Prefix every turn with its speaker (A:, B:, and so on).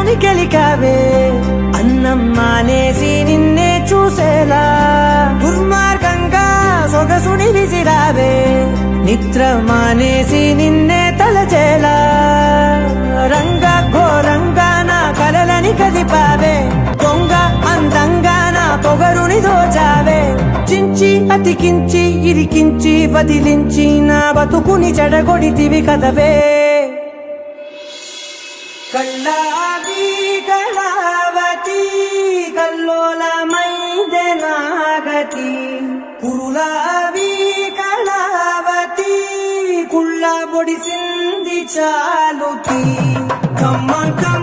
A: అని కలికావే అన్నం మానేసి నిన్నే చూసేలా దుర్మార్గంగా సొగసుని విసిరావే నిద్ర మానేసి నిన్నే తలచేలా రంగా ఘోరంగా నా కలలని కదిపావే దొంగ అందంగా నా పొగరుని దోచావే చించి అతికించి ఇరికించి వదిలించి నా బతుకుని చెడగొడితివి కదవే కళ్ళావి కళావతి కల్లోలమైందే నాగతి కురులావి కళావతి కుళ్ళ పొడిసింది చాలుతి కమ్మ